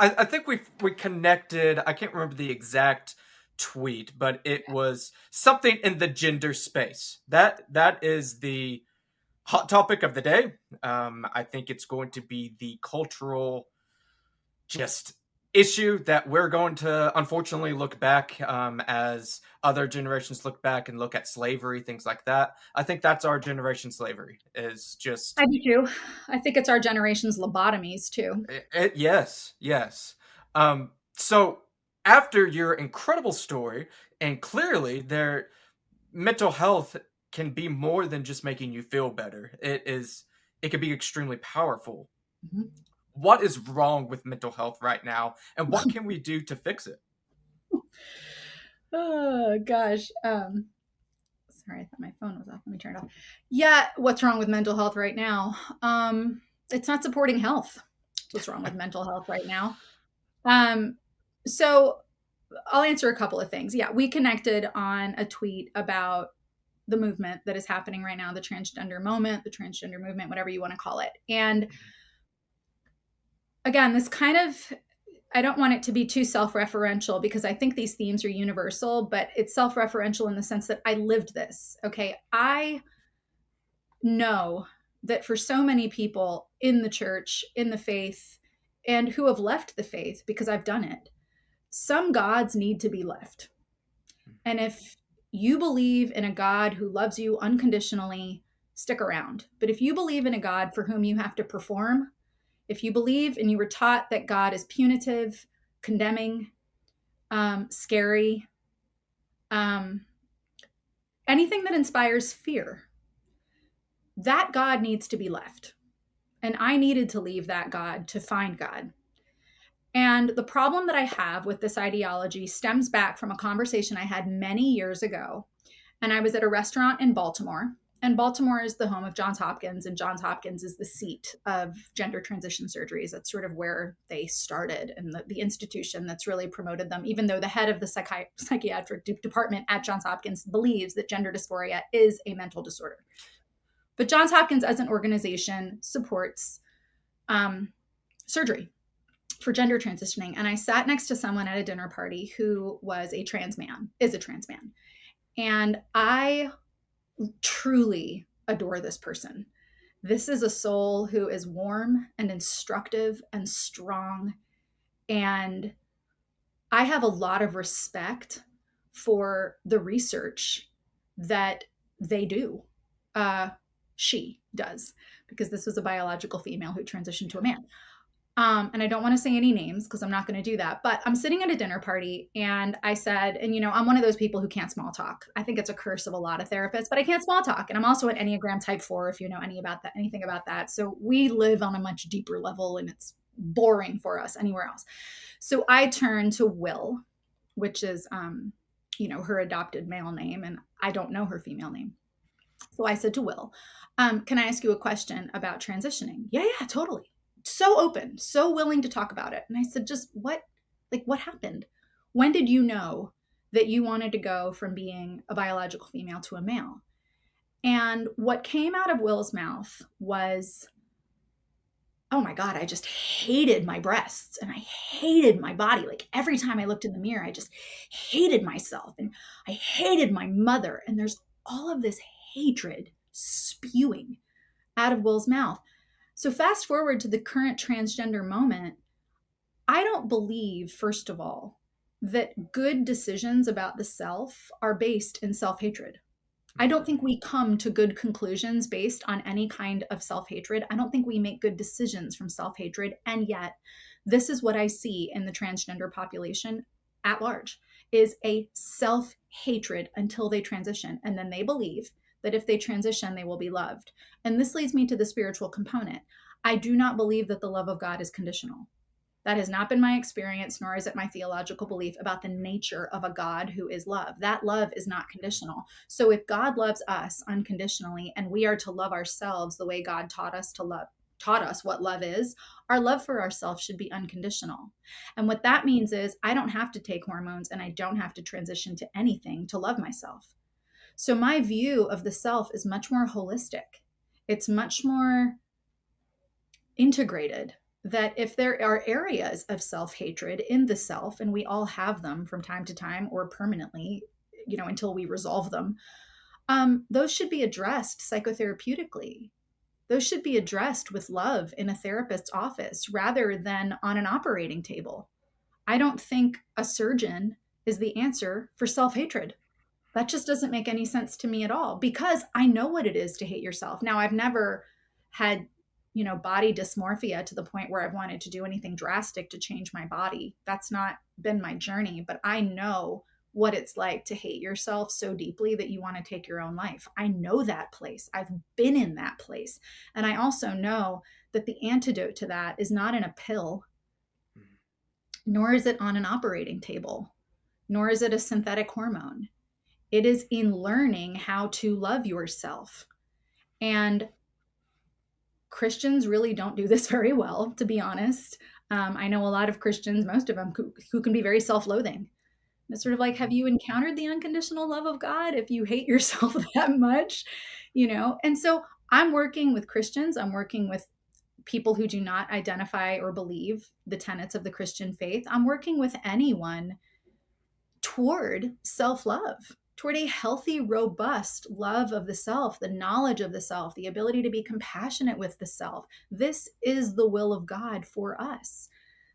I think we connected. I can't remember the exact tweet, but it was something in the gender space. That is the hot topic of the day. I think it's going to be the cultural just issue that we're going to unfortunately look back as other generations look back and look at slavery, things like that. I think that's our generation slavery is just I do too. I think it's our generation's lobotomies too. yes, yes. So after your incredible story, and clearly their mental health can be more than just making you feel better. It can be extremely powerful. Mhm. What is wrong with mental health right now, and what can we do to fix it? Oh gosh. Sorry, I thought my phone was off. Let me turn it off. Yeah, what's wrong with mental health right now? It's not supporting health. That's what's wrong with mental health right now. Um, so I'll answer a couple of things. Yeah, we connected on a tweet about the movement that is happening right now, the transgender moment, the transgender movement, whatever you want to call it. And again, this kind of, I don't want it to be too self referential because I think these themes are universal, but it's self referential in the sense that I lived this. Okay. I know that for so many people in the church, in the faith, and who have left the faith because I've done it, some gods need to be left. And if you believe in a God who loves you unconditionally, stick around. But if you believe in a God for whom you have to perform, if you believe and you were taught that God is punitive, condemning, scary, um, anything that inspires fear, that God needs to be left. And I needed to leave that God to find God. And the problem that I have with this ideology stems back from a conversation I had many years ago. And I was at a restaurant in Baltimore. And Baltimore is the home of Johns Hopkins, and Johns Hopkins is the seat of gender transition surgeries. That's sort of where they started and the institution that's really promoted them, even though the head of the psychiatric department at Johns Hopkins believes that gender dysphoria is a mental disorder. But Johns Hopkins, as an organization, supports surgery for gender transitioning. And I sat next to someone at a dinner party who was a trans man, is a trans man. And I truly adore this person. This is a soul who is warm and instructive and strong. And I have a lot of respect for the research that they do. She does, because this was a biological female who transitioned to a man. And I don't want to say any names because I'm not going to do that. But I'm sitting at a dinner party and I said, and I'm one of those people who can't small talk. I think it's a curse of a lot of therapists, but I can't small talk. And I'm also an Enneagram type 4, if you know anything about that. So we live on a much deeper level and it's boring for us anywhere else. So I turned to Will, which is, her adopted male name, and I don't know her female name. So I said to Will, can I ask you a question about transitioning? Yeah, yeah, totally. So open, so willing to talk about it. And I said, just what happened? When did you know that you wanted to go from being a biological female to a male? And what came out of Will's mouth was, oh my God, I just hated my breasts and I hated my body. Like every time I looked in the mirror, I just hated myself and I hated my mother. And there's all of this hatred spewing out of Will's mouth. So fast forward to the current transgender moment. I don't believe, first of all, that good decisions about the self are based in self hatred. I don't think we come to good conclusions based on any kind of self hatred. I don't think we make good decisions from self hatred. And yet, this is what I see in the transgender population at large is a self hatred until they transition. And then they believe that if they transition, they will be loved. And this leads me to the spiritual component. I do not believe that the love of God is conditional. That has not been my experience, nor is it my theological belief about the nature of a God who is love. That love is not conditional. So if God loves us unconditionally and we are to love ourselves the way God taught us what love is, our love for ourselves should be unconditional. And what that means is I don't have to take hormones and I don't have to transition to anything to love myself. So my view of the self is much more holistic. It's much more integrated. that if there are areas of self-hatred in the self, and we all have them from time to time or permanently, until we resolve them, those should be addressed psychotherapeutically. Those should be addressed with love in a therapist's office rather than on an operating table. I don't think a surgeon is the answer for self-hatred. That just doesn't make any sense to me at all, because I know what it is to hate yourself. Now, I've never had, body dysmorphia to the point where I've wanted to do anything drastic to change my body. That's not been my journey, but I know what it's like to hate yourself so deeply that you want to take your own life. I know that place. I've been in that place. And I also know that the antidote to that is not in a pill, nor is it on an operating table, nor is it a synthetic hormone. It is in learning how to love yourself. And Christians really don't do this very well, to be honest. I know a lot of Christians, most of them, who can be very self-loathing. It's sort of like, have you encountered the unconditional love of God if you hate yourself that much? And so I'm working with Christians. I'm working with people who do not identify or believe the tenets of the Christian faith. I'm working with anyone toward self-love, toward a healthy, robust love of the self, the knowledge of the self, the ability to be compassionate with the self. This is the will of God for us,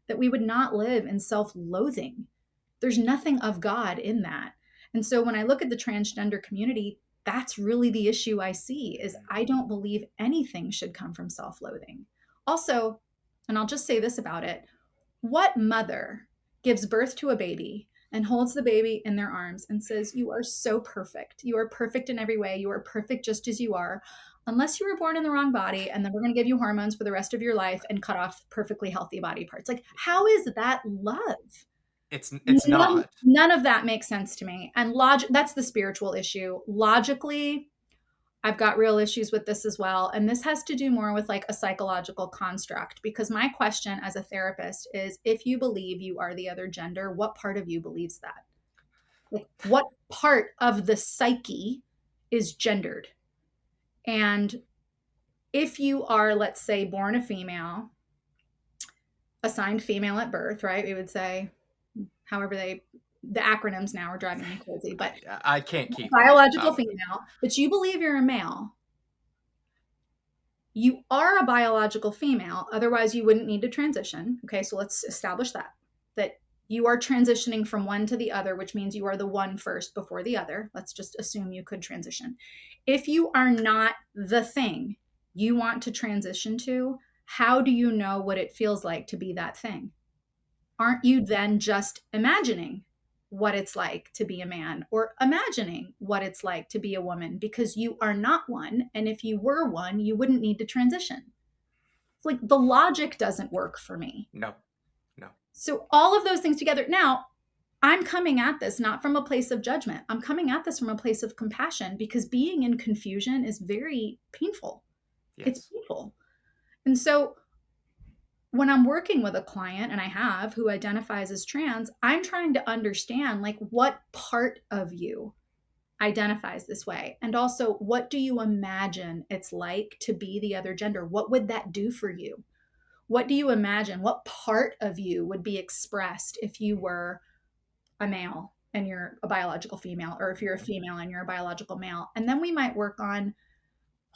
that we would not live in self-loathing. There's nothing of God in that. And so when I look at the transgender community, that's really the issue I see, is I don't believe anything should come from self-loathing. Also, and I'll just say this about it, what mother gives birth to a baby and holds the baby in their arms and says, "You are so perfect. You are perfect in every way. You are perfect just as you are, unless you were born in the wrong body, and then we're going to give you hormones for the rest of your life and cut off perfectly healthy body parts." Like, how is that love? It's not. None of that makes sense to me. And that's the spiritual issue. Logically, I've got real issues with this as well. And this has to do more with like a psychological construct, because my question as a therapist is, if you believe you are the other gender, what part of you believes that? Like, what part of the psyche is gendered? And if you are, let's say, born a female, assigned female at birth, right? We would say, however the acronyms now are driving me crazy, but I can't keep up. biological female, but you believe you're a male. You are a biological female, otherwise you wouldn't need to transition. Okay, so let's establish that you are transitioning from one to the other, which means you are the one first before the other. Let's just assume you could transition. If you are not the thing you want to transition to, how do you know what it feels like to be that thing? Aren't you then just imagining what it's like to be a man, or imagining what it's like to be a woman, because you are not one? And if you were one, you wouldn't need to transition. Like, the logic doesn't work for me. No, no. So all of those things together. Now, I'm coming at this not from a place of judgment. I'm coming at this from a place of compassion, because being in confusion is very painful. It's Yes. painful. And so when I'm working with a client, and I have, who identifies as trans, I'm trying to understand, like, what part of you identifies this way? And also, what do you imagine it's like to be the other gender? What would that do for you? What do you imagine? What part of you would be expressed if you were a male and you're a biological female, or if you're a female and you're a biological male? And then we might work on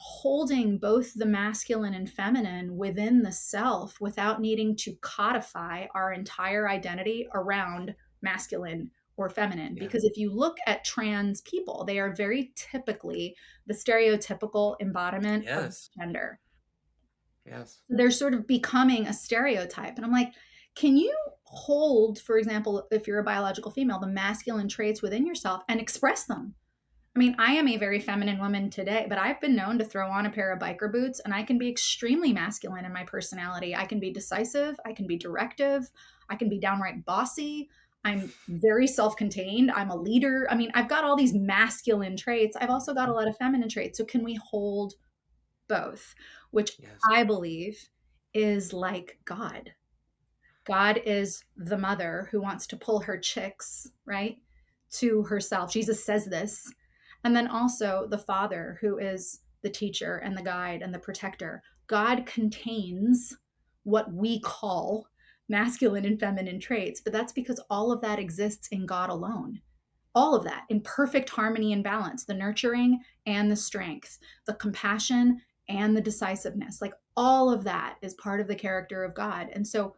holding both the masculine and feminine within the self without needing to codify our entire identity around masculine or feminine. Yeah. Because if you look at trans people, they are very typically the stereotypical embodiment of Yes. gender. Yes. They're sort of becoming a stereotype. And I'm like, can you hold, for example, if you're a biological female, the masculine traits within yourself and express them? I mean, I am a very feminine woman today, but I've been known to throw on a pair of biker boots, and I can be extremely masculine in my personality. I can be decisive, I can be directive, I can be downright bossy. I'm very self contained. I'm a leader. I mean, I've got all these masculine traits. I've also got a lot of feminine traits. So, can we hold both? Which Yes. I believe is like God. God is the mother who wants to pull her chicks, right, to herself. Jesus says this. And then also the Father, who is the teacher and the guide and the protector. God contains what we call masculine and feminine traits, but that's because all of that exists in God alone. All of that in perfect harmony and balance, the nurturing and the strength, the compassion and the decisiveness. Like all of that is part of the character of God. And so,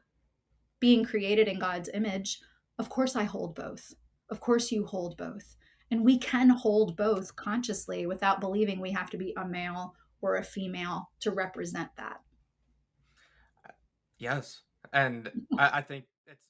being created in God's image, of course, I hold both. Of course, you hold both. And we can hold both consciously without believing we have to be a male or a female to represent that. Yes, and I think it's